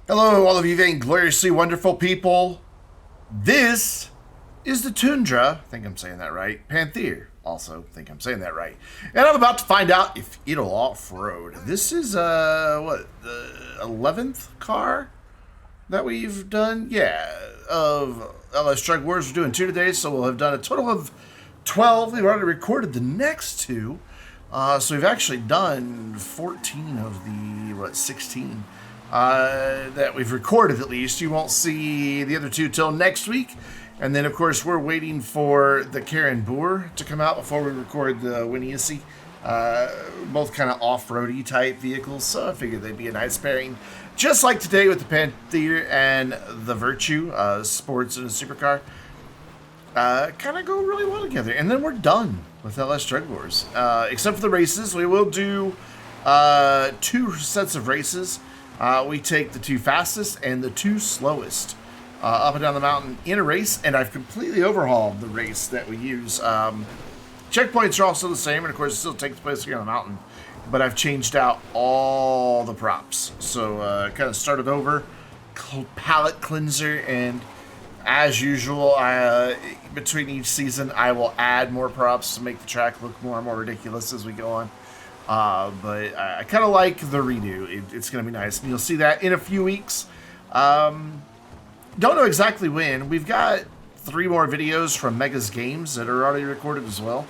Hello, all of you vaingloriously wonderful people. This is the Toundra, I think I'm saying that right, Panthere, also think I'm saying that right. And I'm about to find out if it'll off-road. This is, the 11th car that we've done? Yeah, of LS Drug Wars. We're doing 2 today, so we'll have done a total of 12. We've already recorded the next 2. So we've actually done 14 of the, 16 that we've recorded at least. You won't see the other 2 till next week. And then, of course, we're waiting for the Karen Boer to come out before we record the Winniesi. Both kind of off-roady type vehicles, so I figured they'd be a nice pairing. Just like today with the Panthere and the Virtue, sports and a supercar. Kind of go really well together. And then we're done with LS Drug Wars. Except for the races, we will do 2 sets of races. We take the 2 fastest and the 2 slowest up and down the mountain in a race, and I've completely overhauled the race that we use. Checkpoints are also the same, and of course it still takes place here on the mountain, but I've changed out all the props. So kind of started over, palette cleanser, and as usual, between each season I will add more props to make the track look more and more ridiculous as we go on. But I kind of like the redo. It's going to be nice. And you'll see that in a few weeks. Don't know exactly when. We've got 3 more videos from Mega's Games that are already recorded as well.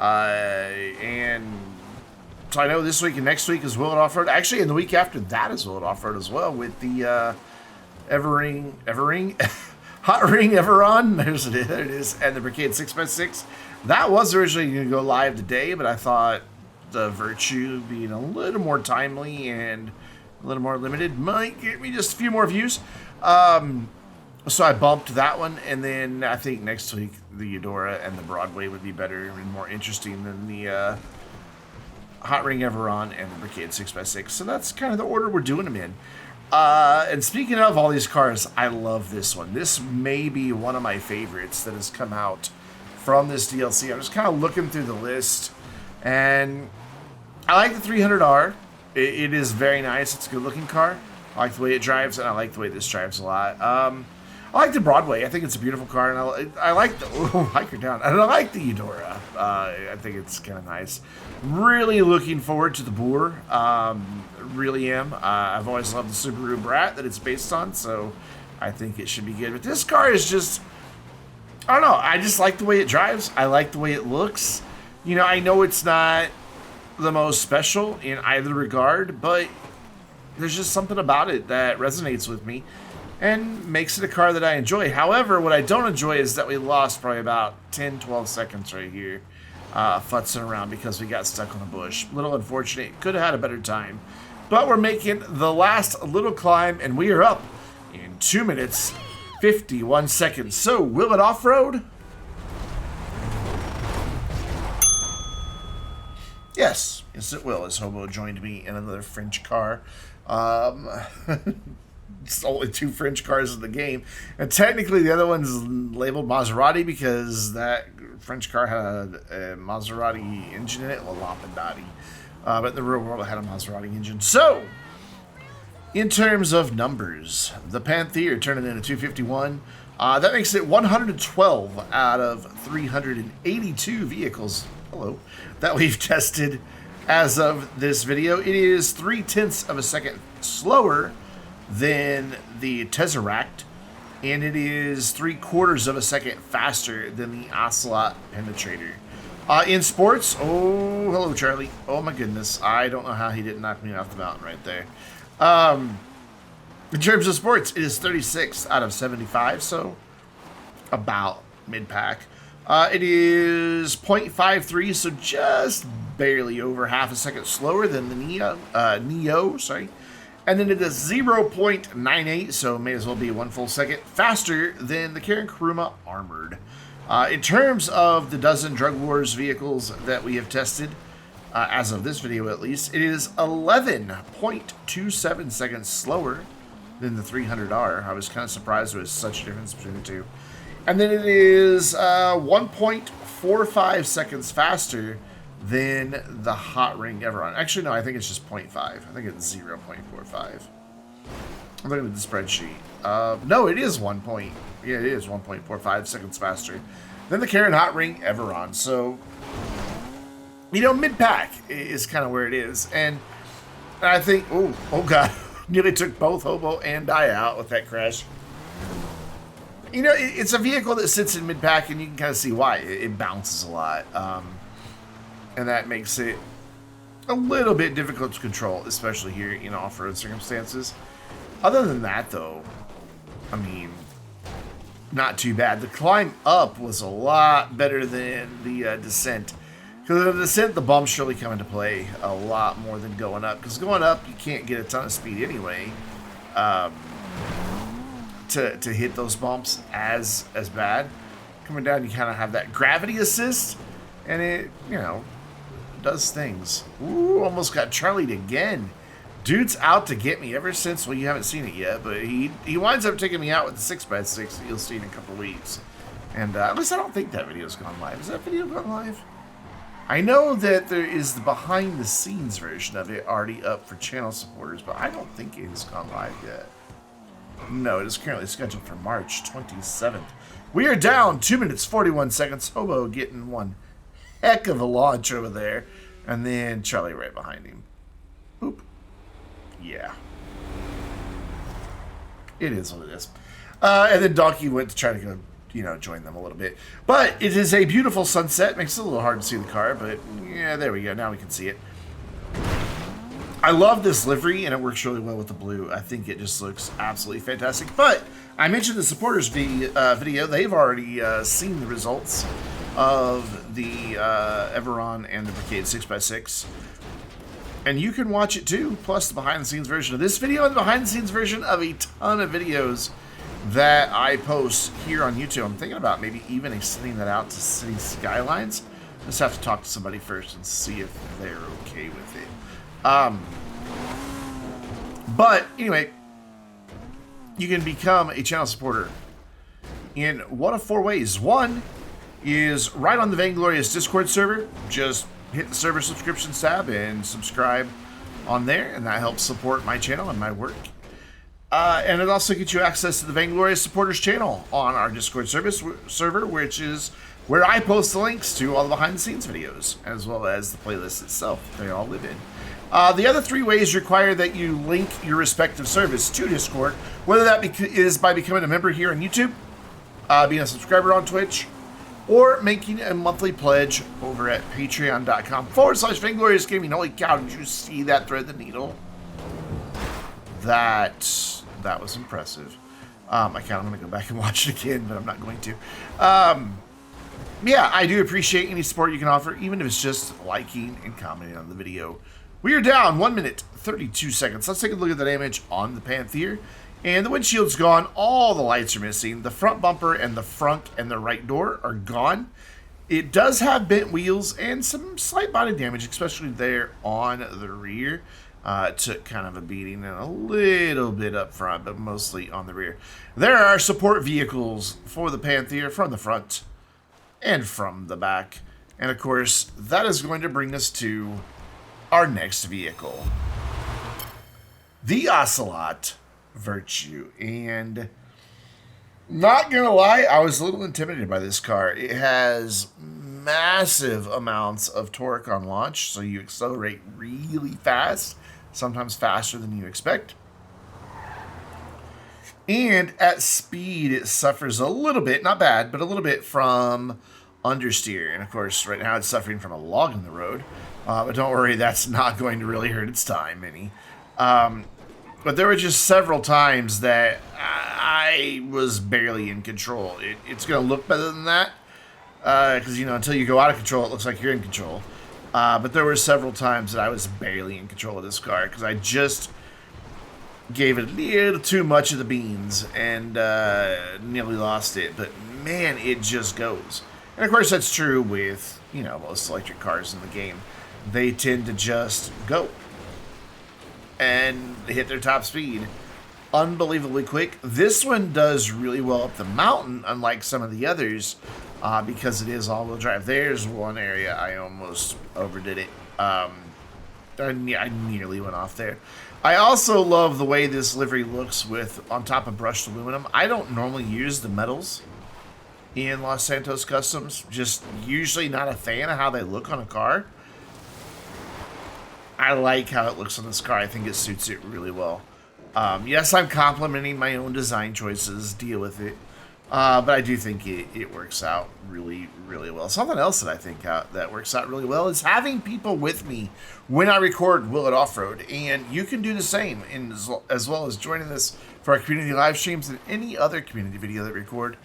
And so I know this week and next week is Will It Offroad. Actually, and the week after that is Will It Offroad as well with the Evering Hot Ring Everon. There it is. And the Brigade 6x6. That was originally going to go live today, but I thought the Virtue being a little more timely and a little more limited might get me just a few more views. So I bumped that one, and then I think next week the Eudora and the Broadway would be better and more interesting than the Hot Ring Everon and the Brigade 6x6. So that's kind of the order we're doing them in. And speaking of all these cars, I love this one. This may be one of my favorites that has come out from this DLC. I'm just kind of looking through the list, and I like the 300R. It is very nice. It's a good-looking car. I like the way it drives, and I like the way this drives a lot. I like the Broadway. I think it's a beautiful car, and I like the hiker down. And I like the Eudora. I think it's kind of nice. Really looking forward to the Boer. Really am. I've always loved the Subaru Brat that it's based on, so I think it should be good. But this car is just, I don't know. I just like the way it drives. I like the way it looks. You know, I know it's not the most special in either regard, but there's just something about it that resonates with me and makes it a car that I enjoy. However, what I don't enjoy is that we lost probably about 10-12 seconds right here futzing around because we got stuck on a bush. A little unfortunate. Could have had a better time. But we're making the last little climb, and we are up in 2 minutes 51 seconds. So, will it off-road? Yes, it will, as Hobo joined me in another French car. It's only 2 French cars in the game. And technically the other one's labeled Maserati because that French car had a Maserati engine in it, well, Lampadati. But in the real world it had a Maserati engine. So, in terms of numbers, the Panthere turning in a 251. That makes it 112 out of 382 vehicles. Hello. That we've tested as of this video. It is 0.3 of a second slower than the Tesseract, and it is 0.75 of a second faster than the Ocelot Penetrator. In sports, oh, hello, Charlie. Oh, my goodness. I don't know how he didn't knock me off the mountain right there. In terms of sports, it is 36 out of 75, so about mid-pack. It is 0.53, so just barely over half a second slower than the Neo, sorry. And then it is 0.98, so may as well be 1 full second faster than the Karen Kuruma Armored. In terms of the dozen Drug Wars vehicles that we have tested, as of this video at least, it is 11.27 seconds slower than the 300R. I was kind of surprised there was such a difference between the 2. And then it is 1.45 seconds faster than the Hot Ring Everon. Actually, no, I think it's just 0.5. I think it's 0.45. I'm looking at the spreadsheet. No, it is 1 point. Yeah, it is 1.45 seconds faster than the Karen Hot Ring Everon. So, you know, mid-pack is kind of where it is. And I think, oh God, nearly took both Hobo and Die out with that crash. You know, it's a vehicle that sits in mid-pack, and you can kind of see why. It bounces a lot. And that makes it a little bit difficult to control, especially here in off-road circumstances. Other than that, though, I mean, not too bad. The climb up was a lot better than the descent. Because the descent, the bumps really come into play a lot more than going up. Because going up, you can't get a ton of speed anyway to hit those bumps as bad. Coming down, you kind of have that gravity assist, and it, you know, does things. Ooh, almost got Charlied again. Dude's out to get me ever since, well, you haven't seen it yet, but he winds up taking me out with the 6x6 that you'll see in a couple weeks. And at least I don't think that video's gone live. Is that video gone live? I know that there is the behind-the-scenes version of it already up for channel supporters, but I don't think it has gone live yet. No, it is currently scheduled for March 27th. We are down 2 minutes, 41 seconds. Hobo getting one heck of a launch over there. And then Charlie right behind him. Boop. Yeah. It is what it is. And then Donkey went to try to go, you know, join them a little bit. But it is a beautiful sunset. Makes it a little hard to see the car, but yeah, there we go. Now we can see it. I love this livery, and it works really well with the blue. I think it just looks absolutely fantastic. But I mentioned the supporters video. They've already seen the results of the Everon and the Brigade 6x6. And you can watch it too, plus the behind-the-scenes version of this video and the behind-the-scenes version of a ton of videos that I post here on YouTube. I'm thinking about maybe even extending that out to City Skylines. Just have to talk to somebody first and see if they're okay with it. But anyway, you can become a channel supporter in one of 4 ways. One is right on the Vainglorious Discord server. Just hit the server subscriptions tab and subscribe on there, and that helps support my channel and my work. And it also gets you access to the Vainglorious supporters channel on our Discord server, which is where I post the links to all the behind-the-scenes videos, as well as the playlist itself. They all live in. The other 3 ways require that you link your respective service to Discord, whether that is by becoming a member here on YouTube, being a subscriber on Twitch, or making a monthly pledge over at patreon.com/Vainglorious Gaming. Holy cow, did you see that thread the needle? That was impressive. I'm going to go back and watch it again, but I'm not going to. Yeah, I do appreciate any support you can offer, even if it's just liking and commenting on the video. We are down 1 minute, 32 seconds. Let's take a look at the damage on the Panther. And the windshield's gone. All the lights are missing. The front bumper and the front and the right door are gone. It does have bent wheels and some slight body damage, especially there on the rear. It took kind of a beating and a little bit up front, but mostly on the rear. There are support vehicles for the Panther from the front and from the back. And of course, that is going to bring us to our next vehicle, the Ocelot Virtue. And not gonna lie, I was a little intimidated by this car. It has massive amounts of torque on launch, so you accelerate really fast, sometimes faster than you expect. And at speed, it suffers a little bit, not bad, but a little bit from understeer. And of course, right now it's suffering from a log in the road. But don't worry, that's not going to really hurt its time any. But there were just several times that I was barely in control. It's going to look better than that. Because, you know, until you go out of control, it looks like you're in control. But there were several times that I was barely in control of this car. Because I just gave it a little too much of the beans. And nearly lost it. But, man, it just goes. And, of course, that's true with, you know, most electric cars in the game. They tend to just go and hit their top speed unbelievably quick. This one does really well up the mountain, unlike some of the others, because it is all-wheel drive. There's one area I almost overdid it. I nearly went off there. I also love the way this livery looks with on top of brushed aluminum. I don't normally use the metals in Los Santos Customs. Just usually not a fan of how they look on a car. I like how it looks on this car. I think it suits it really well. Yes, I'm complimenting my own design choices. Deal with it. But I do think it works out really, really well. Something else that I think that works out really well is having people with me when I record Will It Off-Road. And you can do the same as well as joining us for our community live streams and any other community video that we record.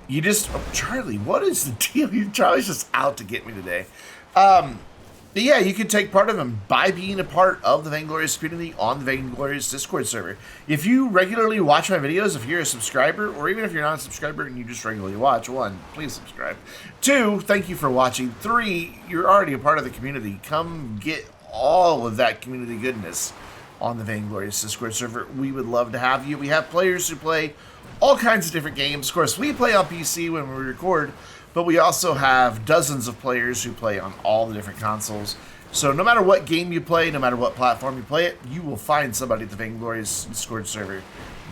You just... Oh, Charlie, what is the deal? Charlie's just out to get me today. But yeah, you can take part of them by being a part of the Vainglorious community on the Vainglorious Discord server. If you regularly watch my videos, if you're a subscriber, or even if you're not a subscriber and you just regularly watch, 1, please subscribe. 2, thank you for watching. 3, you're already a part of the community. Come get all of that community goodness on the Vainglorious Discord server. We would love to have you. We have players who play all kinds of different games. Of course, we play on PC when we record, but we also have dozens of players who play on all the different consoles. So no matter what game you play, no matter what platform you play it, you will find somebody at the Vainglorious Discord server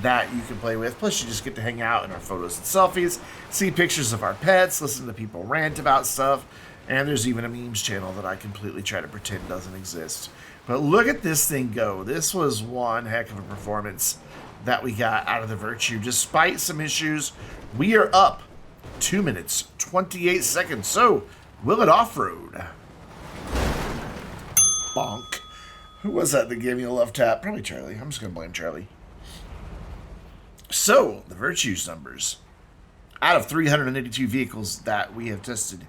that you can play with. Plus, you just get to hang out in our photos and selfies, see pictures of our pets, listen to people rant about stuff, and there's even a memes channel that I completely try to pretend doesn't exist. But look at this thing go. This was one heck of a performance that we got out of the Virtue. Despite some issues, we are up 2 minutes, 28 seconds. So, Will It Off-Road? Bonk. Who was that gave me a love tap? Probably Charlie. I'm just going to blame Charlie. So, the Virtue's numbers. Out of 382 vehicles that we have tested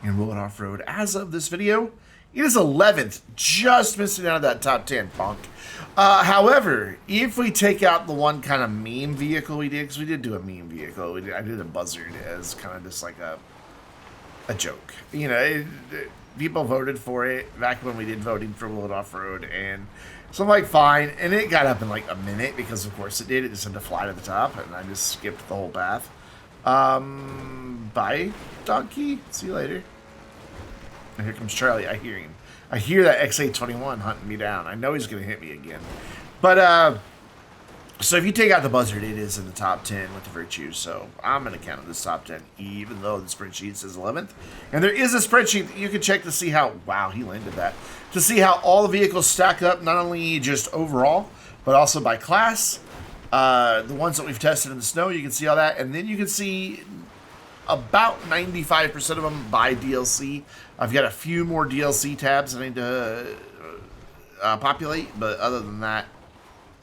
in Will It Off-Road, as of this video, it is 11th, just missing out of that top 10, Bonk. However, if we take out the one kind of meme vehicle we did, because we did do a meme vehicle, I did a buzzard as kind of just like a joke. You know, people voted for it back when we did voting for Will It Off-Road, and so I'm like, fine. And it got up in like a minute, because of course it did. It just had to fly to the top, and I just skipped the whole path. Bye, donkey. See you later. And here comes Charlie. I hear him. I hear that X821 hunting me down. I know he's going to hit me again. But, so if you take out the buzzard, it is in the top 10 with the Virtue. So I'm going to count this top 10, even though the spreadsheet says 11th. And there is a spreadsheet that you can check to see how, wow, he landed that. To see how all the vehicles stack up, not only just overall, but also by class. The ones that we've tested in the snow, you can see all that. And then you can see about 95% of them by DLC. I've got a few more DLC tabs I need to populate, but other than that,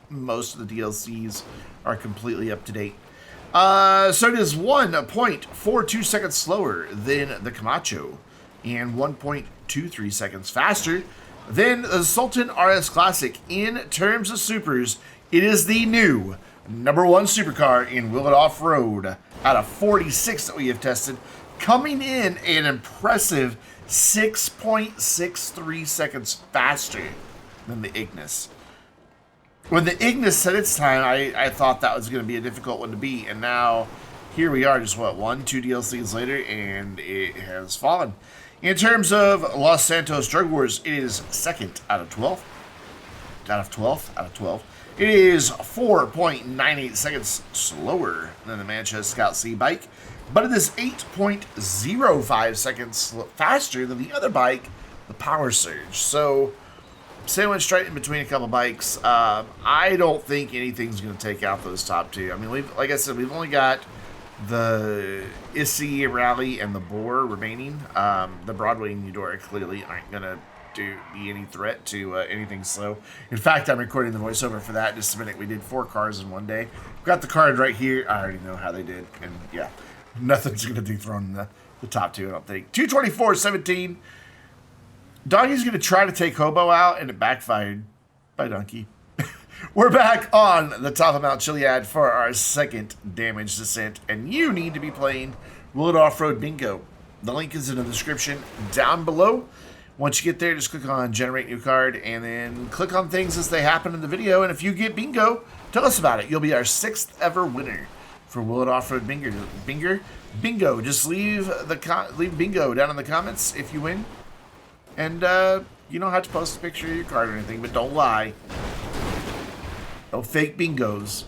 most of the DLCs are completely up to date. So it is 1.42 seconds slower than the Camacho and 1.23 seconds faster than the Sultan RS Classic. In terms of supers, it is the new #1 supercar in Will It Off-Road out of 46 that we have tested, coming in an impressive 6.63 seconds faster than the Ignis. When the Ignis set its time, I thought that was going to be a difficult one to beat, and now here we are, just what, 2 DLCs later, and it has fallen. In terms of Los Santos Drug Wars, it is 2nd out of 12. Out of 12. It is 4.98 seconds slower than the Manchester Scout C bike, but it is 8.05 seconds faster than the other bike, the Power Surge. So, sandwiched right in between a couple bikes. I don't think anything's going to take out those top 2. I mean, like I said, we've only got the Issy Rally and the Boar remaining. The Broadway and Eudora clearly aren't going to be any threat to anything slow. In fact, I'm recording the voiceover for that in just a minute. We did 4 cars in one day. We've got the card right here. I already know how they did. And yeah, nothing's going to dethrone the top 2, I don't think. 224.17. Donkey's going to try to take Hobo out, and it backfired. Bye, Donkey. We're back on the top of Mount Chiliad for our second damage descent, and you need to be playing Will It Off-Road Bingo. The link is in the description down below. Once you get there, just click on Generate New Card, and then click on things as they happen in the video. And if you get bingo, tell us about it. You'll be our 6th ever winner for Will It Off-Road Bingo. Just leave bingo down in the comments if you win. And you don't have to post a picture of your card or anything, but don't lie. No fake bingos.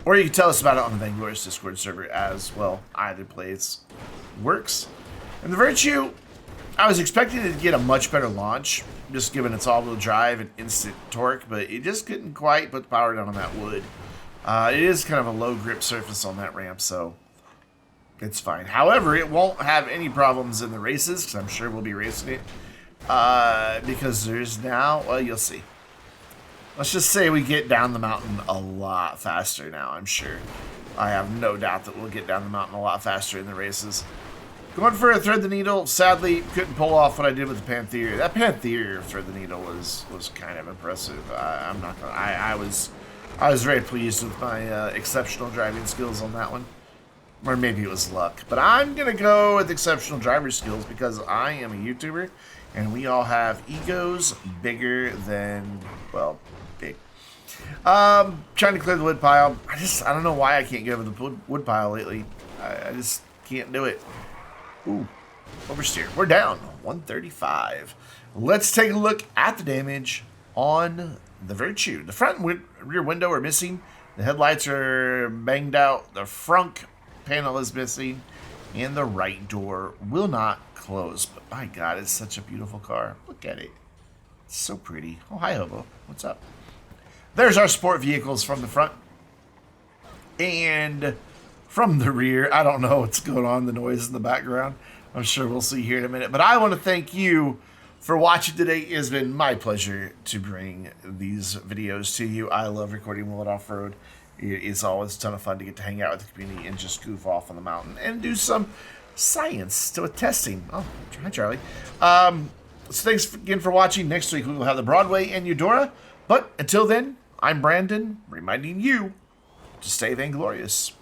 Or you can tell us about it on the Vainglorious Discord server as well. Either place works. And the Virtue, I was expecting it to get a much better launch, just given its all-wheel drive and instant torque, but it just couldn't quite put the power down on that wood. It is kind of a low grip surface on that ramp, so it's fine. However, it won't have any problems in the races, because I'm sure we'll be racing it. Because there's now, well, you'll see. Let's just say we get down the mountain a lot faster now, I'm sure. I have no doubt that we'll get down the mountain a lot faster in the races. Going for a thread the needle, sadly couldn't pull off what I did with the Panthere. That Panthere thread the needle was kind of impressive. I'm not gonna, I was very pleased with my exceptional driving skills on that one. Or maybe it was luck. But I'm gonna go with exceptional driver skills because I am a YouTuber and we all have egos bigger than, well, big. Trying to clear the wood pile. I don't know why I can't get over the wood pile lately. I just can't do it. Ooh, oversteer. We're down 135. Let's take a look at the damage on the Virtue. The front and rear window are missing. The headlights are banged out. The front panel is missing. And the right door will not close. But my God, it's such a beautiful car. Look at it. It's so pretty. Oh, hi, Hobo. What's up? There's our sport vehicles from the front. And from the rear, I don't know what's going on, the noise in the background. I'm sure we'll see here in a minute. But I want to thank you for watching today. It has been my pleasure to bring these videos to you. I love recording Will It Off-Road. It's always a ton of fun to get to hang out with the community and just goof off on the mountain and do some science to testing. Oh, hi, Charlie. So thanks again for watching. Next week, we will have the Broadway and Eudora. But until then, I'm Brandon, reminding you to stay vainglorious.